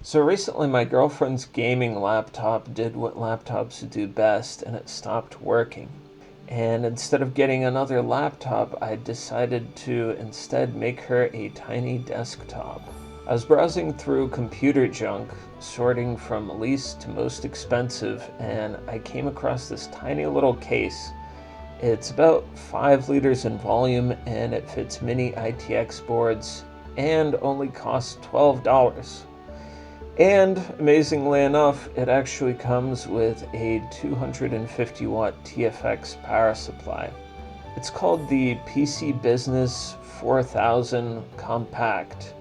So recently my girlfriend's gaming laptop did what laptops do best and it stopped working. And instead of getting another laptop, I decided to instead make her a tiny desktop. I was browsing through computer junk, sorting from least to most expensive, and I came across this tiny little case. It's about 5 liters in volume and it fits mini ITX boards and only costs $12. And amazingly enough, it actually comes with a 250 watt TFX power supply. It's called the PC Business 4000 Compact.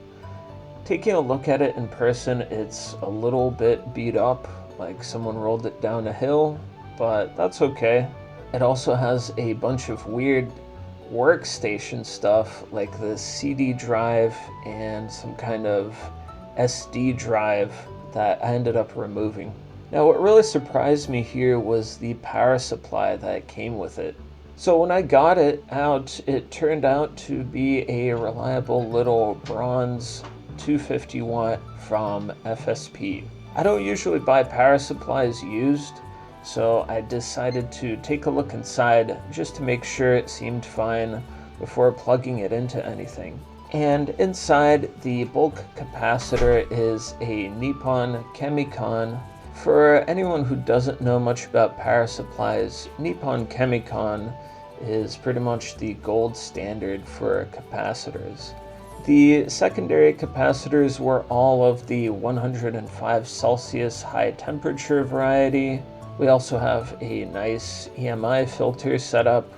Taking a look at it in person, it's a little bit beat up, like someone rolled it down a hill, but that's okay. It also has a bunch of weird workstation stuff like the CD drive and some kind of SD drive that I ended up removing. Now what really surprised me here was the power supply that came with it. So when I got it out, it turned out to be a reliable little Bronze 250 watt from FSP. I don't usually buy power supplies used, so I decided to take a look inside just to make sure it seemed fine before plugging it into anything. And inside, the bulk capacitor is a Nippon Chemicon. For anyone who doesn't know much about power supplies, Nippon Chemicon is pretty much the gold standard for capacitors. The secondary capacitors were all of the 105 Celsius high temperature variety. We also have a nice EMI filter set up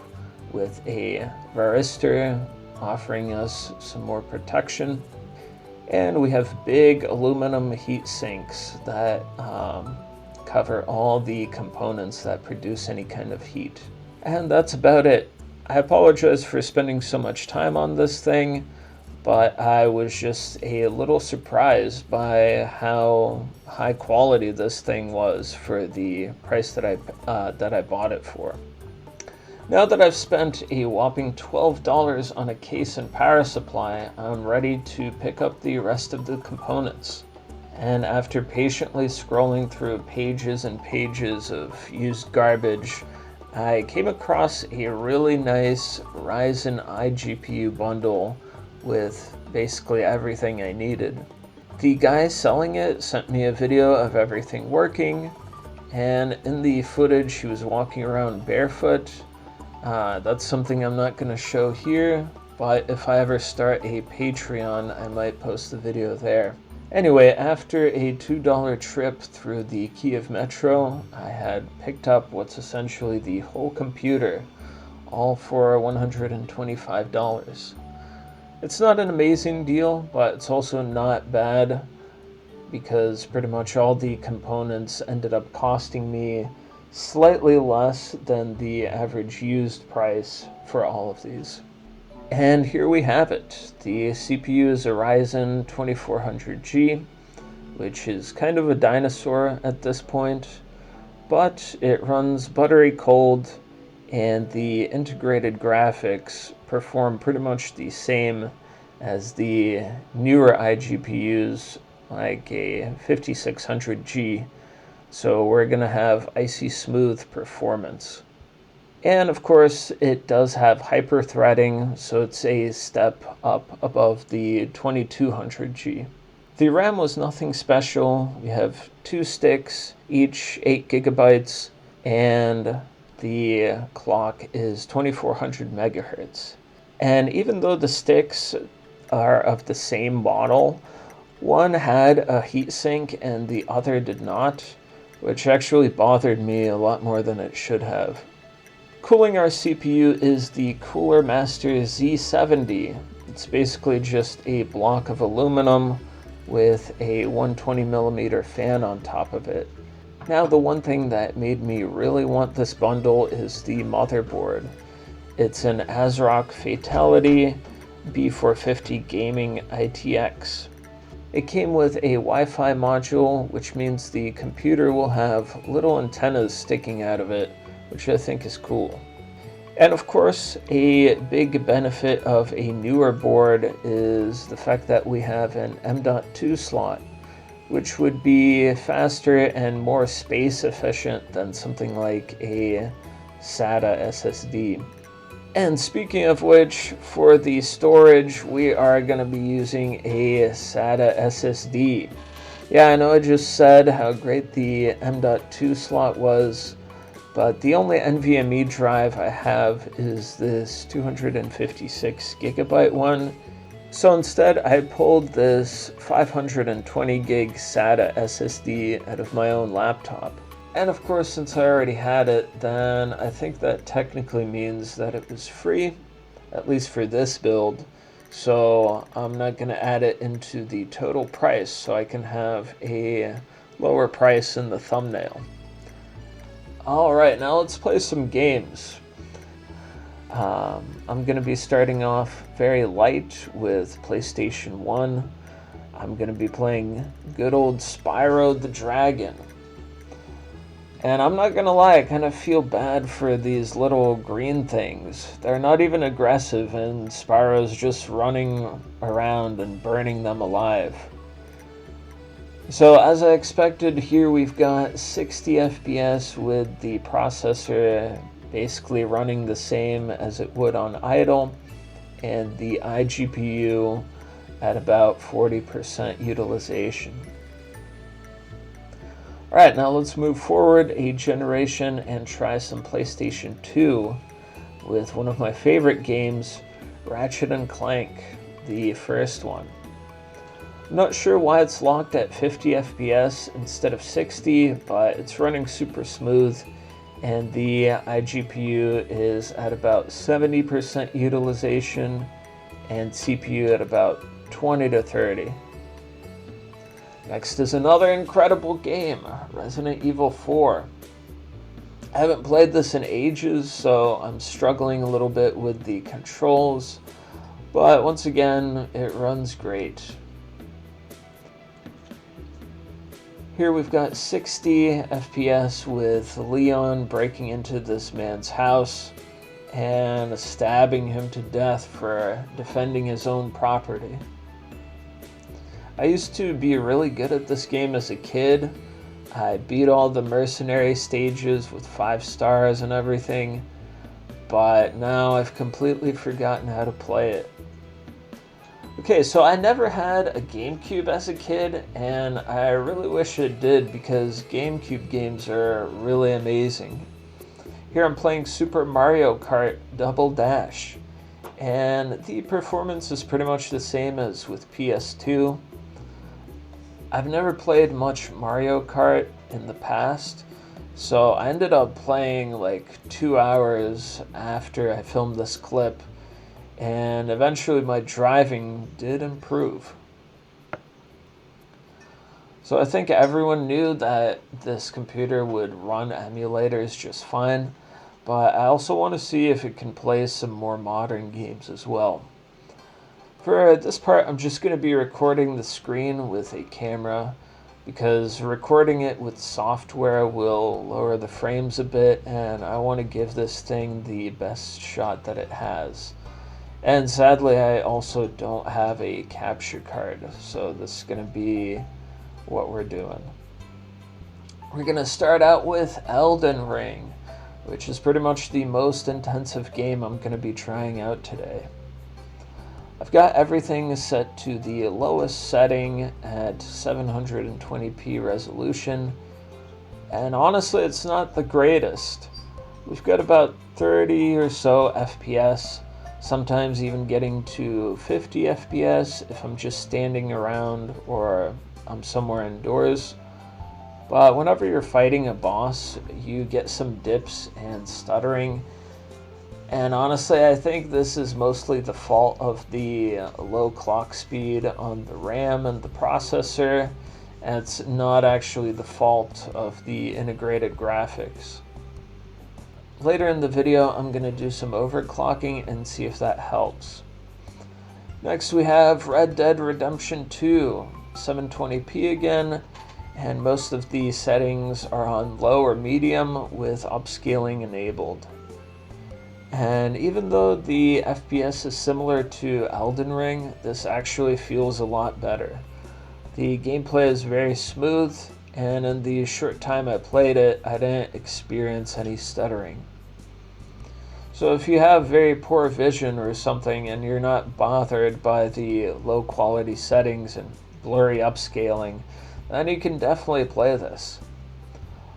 with a varistor offering us some more protection. And we have big aluminum heat sinks that cover all the components that produce any kind of heat. And that's about it. I apologize for spending so much time on this thing, but I was just a little surprised by how high quality this thing was for the price that I bought it for. Now that I've spent a whopping $12 on a case and power supply, I'm ready to pick up the rest of the components. And after patiently scrolling through pages and pages of used garbage, I came across a really nice Ryzen iGPU bundle with basically everything I needed. The guy selling it sent me a video of everything working, and in the footage he was walking around barefoot. That's something I'm not going to show here, but if I ever start a Patreon, I might post the video there. Anyway, after a $2 trip through the Kiev Metro, I had picked up what's essentially the whole computer, all for $125. It's not an amazing deal, but it's also not bad because pretty much all the components ended up costing me slightly less than the average used price for all of these. And here we have it. The CPU is a Ryzen 2400G, which is kind of a dinosaur at this point, but it runs buttery cold, and the integrated graphics perform pretty much the same as the newer iGPUs, like a 5600G. So we're going to have icy smooth performance. And of course, it does have hyper-threading, so it's a step up above the 2200G. The RAM was nothing special. We have 2 sticks, each 8 gigabytes, and the clock is 2400 megahertz. And even though the sticks are of the same model, one had a heatsink and the other did not, which actually bothered me a lot more than it should have. Cooling our CPU is the Cooler Master Z70. It's basically just a block of aluminum with a 120mm fan on top of it. Now the one thing that made me really want this bundle is the motherboard. It's an asRock Fatal1ty B450 Gaming-ITX. It came with a Wi-Fi module, which means the computer will have little antennas sticking out of it, which I think is cool. And of course, a big benefit of a newer board is the fact that we have an M.2 slot. which would be faster and more space efficient than something like a SATA SSD. And speaking of which, for the storage, we are going to be using a SATA SSD. Yeah, I know I just said how great the M.2 slot was, but the only NVMe drive I have is this 256 gigabyte one. So instead, I pulled this 520 gig SATA SSD out of my own laptop. And of course, since I already had it, then I think that technically means that it was free, at least for this build. So I'm not going to add it into the total price, so I can have a lower price in the thumbnail. Alright, now let's play some games. I'm going to be starting off very light with PlayStation 1. I'm going to be playing good old Spyro the Dragon. And I'm not going to lie, I kind of feel bad for these little green things. They're not even aggressive, and Spyro's just running around and burning them alive. So as I expected, here we've got 60 FPS with the processor basically running the same as it would on idle, and the iGPU at about 40% utilization. Alright, now let's move forward a generation and try some PlayStation 2 with one of my favorite games, Ratchet & Clank, the first one. I'm not sure why it's locked at 50 FPS instead of 60, but it's running super smooth, and the iGPU is at about 70% utilization and CPU at about 20 to 30. Next is another incredible game, Resident Evil 4. I haven't played this in ages, so I'm struggling a little bit with the controls, but once again, it runs great. Here we've got 60 FPS with Leon breaking into this man's house and stabbing him to death for defending his own property. I used to be really good at this game as a kid. I beat all the mercenary stages with 5 stars and everything, but now I've completely forgotten how to play it. Okay, so I never had a GameCube as a kid, and I really wish it did because GameCube games are really amazing. Here I'm playing Super Mario Kart Double Dash, and the performance is pretty much the same as with PS2. I've never played much Mario Kart in the past, so I ended up playing like 2 hours after I filmed this clip, and eventually my driving did improve. So I think everyone knew that this computer would run emulators just fine, but I also want to see if it can play some more modern games as well. For this part, I'm just going to be recording the screen with a camera, because recording it with software will lower the frames a bit, and I want to give this thing the best shot that it has. And sadly, I also don't have a capture card, so this is going to be what we're doing. We're going to start out with Elden Ring, which is pretty much the most intensive game I'm going to be trying out today. I've got everything set to the lowest setting at 720p resolution, and honestly, it's not the greatest. We've got about 30 or so FPS, sometimes even getting to 50 FPS if I'm just standing around or I'm somewhere indoors. But whenever you're fighting a boss, you get some dips and stuttering. And honestly, I think this is mostly the fault of the low clock speed on the RAM and the processor, and it's not actually the fault of the integrated graphics. Later in the video, I'm going to do some overclocking and see if that helps. Next we have Red Dead Redemption 2, 720p again, and most of the settings are on low or medium with upscaling enabled. And even though the FPS is similar to Elden Ring, this actually feels a lot better. The gameplay is very smooth, and in the short time I played it, I didn't experience any stuttering. So if you have very poor vision or something and you're not bothered by the low quality settings and blurry upscaling, then you can definitely play this.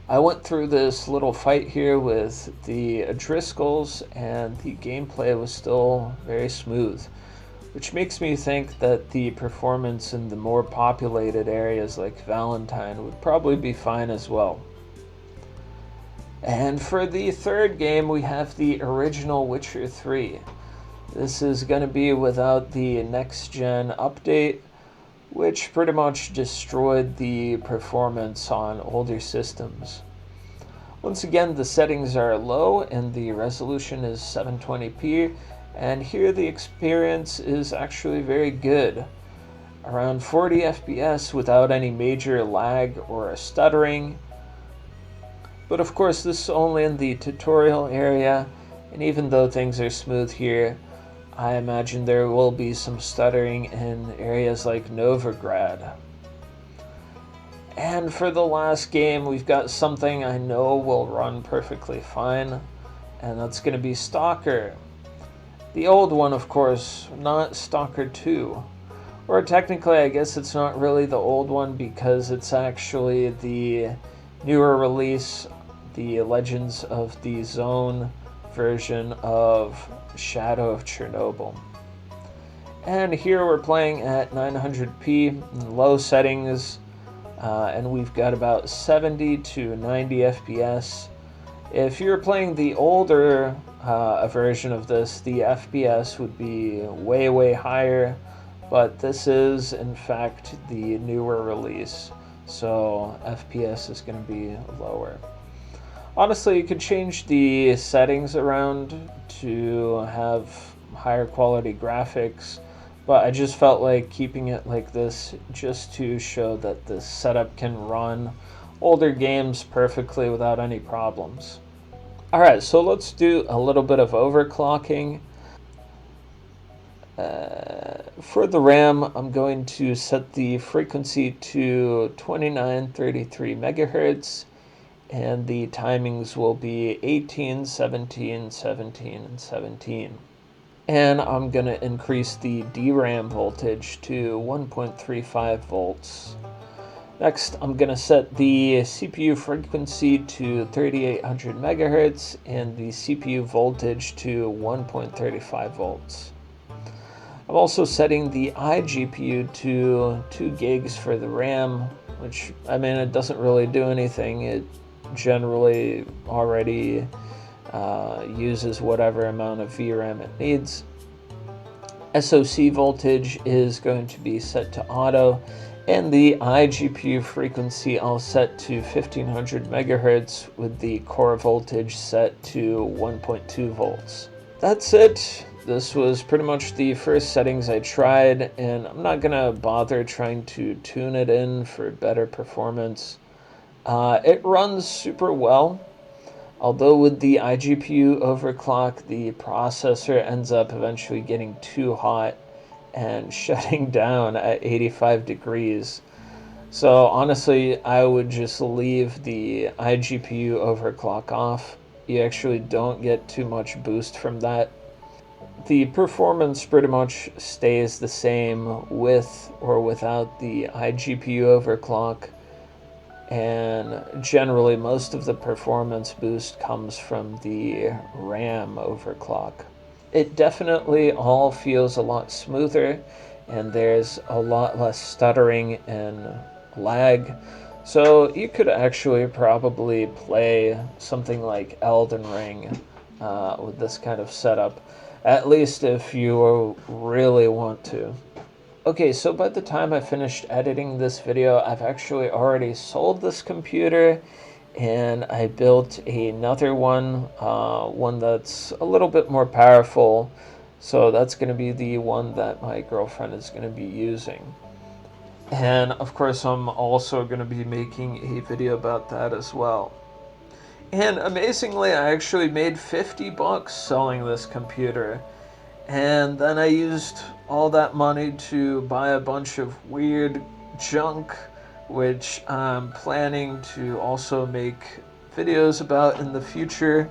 I went through this little fight here with the Driscolls and the gameplay was still very smooth, which makes me think that the performance in the more populated areas like Valentine would probably be fine as well. And for the third game, we have the original Witcher 3. This is going to be without the next-gen update, which pretty much destroyed the performance on older systems. Once again, the settings are low and the resolution is 720p, and here the experience is actually very good. Around 40 FPS without any major lag or stuttering. But of course, this is only in the tutorial area, and even though things are smooth here, I imagine there will be some stuttering in areas like Novigrad. And for the last game, we've got something I know will run perfectly fine, and that's going to be Stalker. The old one, of course, not Stalker 2. Or technically, I guess it's not really the old one because it's actually the newer release, the Legends of the Zone version of Shadow of Chernobyl. And here we're playing at 900p, low settings, and we've got about 70 to 90 FPS. If you're playing the older version of this, the FPS would be way higher, but this is in fact the newer release, so FPS is going to be lower. Honestly, you could change the settings around to have higher quality graphics, but I just felt like keeping it like this just to show that this setup can run older games perfectly without any problems. Alright, so let's do a little bit of overclocking. For the RAM, I'm going to set the frequency to 2933 megahertz, and the timings will be 18, 17, 17, and 17. And I'm going to increase the DRAM voltage to 1.35 volts. Next, I'm going to set the CPU frequency to 3800 megahertz and the CPU voltage to 1.35 volts. I'm also setting the iGPU to 2 gigs for the RAM, which, I mean, it doesn't really do anything. It generally already uses whatever amount of VRAM it needs. SoC voltage is going to be set to auto, and the iGPU frequency I'll set to 1500 megahertz with the core voltage set to 1.2 volts. That's it. This was pretty much the first settings I tried, and I'm not gonna bother trying to tune it in for better performance. It runs super well, although with the iGPU overclock, the processor ends up eventually getting too hot and shutting down at 85 degrees. So honestly, I would just leave the iGPU overclock off. You actually don't get too much boost from that. The performance pretty much stays the same with or without the iGPU overclock, and generally most of the performance boost comes from the RAM overclock. It definitely all feels a lot smoother, and there's a lot less stuttering and lag. So you could actually probably play something like Elden Ring with this kind of setup, at least if you really want to. Okay, so by the time I finished editing this video, I've actually already sold this computer, and I built another one, one that's a little bit more powerful. So that's going to be the one that my girlfriend is going to be using. And of course, I'm also going to be making a video about that as well. And amazingly, I actually made 50 bucks selling this computer. And then I used all that money to buy a bunch of weird junk, which I'm planning to also make videos about in the future.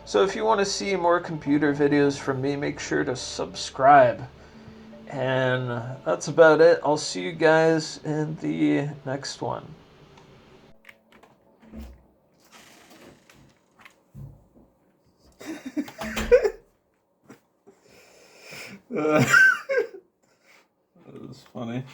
So if you want to see more computer videos from me, make sure to subscribe. And that's about it. I'll see you guys in the next one. That was funny.